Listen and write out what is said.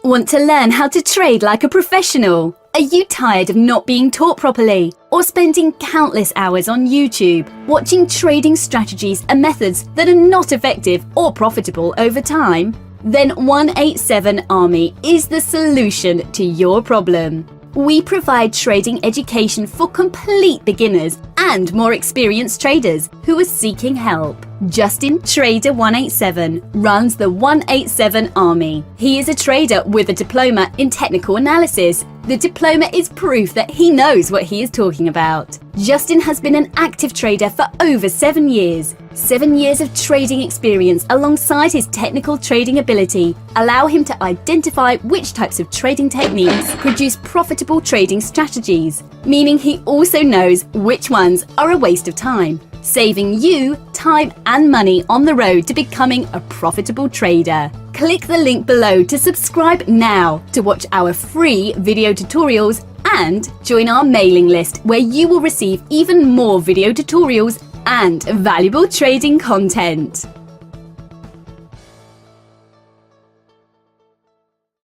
Want to learn how to trade like a professional? Are you tired of not being taught properly or spending countless hours on YouTube watching trading strategies and methods that are not effective or profitable over time? Then 187 Army is the solution to your problem. We provide trading education for complete beginners and more experienced traders who are seeking help. Justin Trader 187 runs the 187 Army. He is a trader with a diploma in technical analysis. The diploma is proof that he knows what he is talking about. Justin has been an active trader for over 7 years. 7 years of trading experience alongside his technical trading ability allow him to identify which types of trading techniques produce profitable trading strategies, meaning he also knows which ones are a waste of time, saving you time and money on the road to becoming a profitable trader. Click the link below to subscribe now to watch our free video tutorials and join our mailing list where you will receive even more video tutorials and valuable trading content.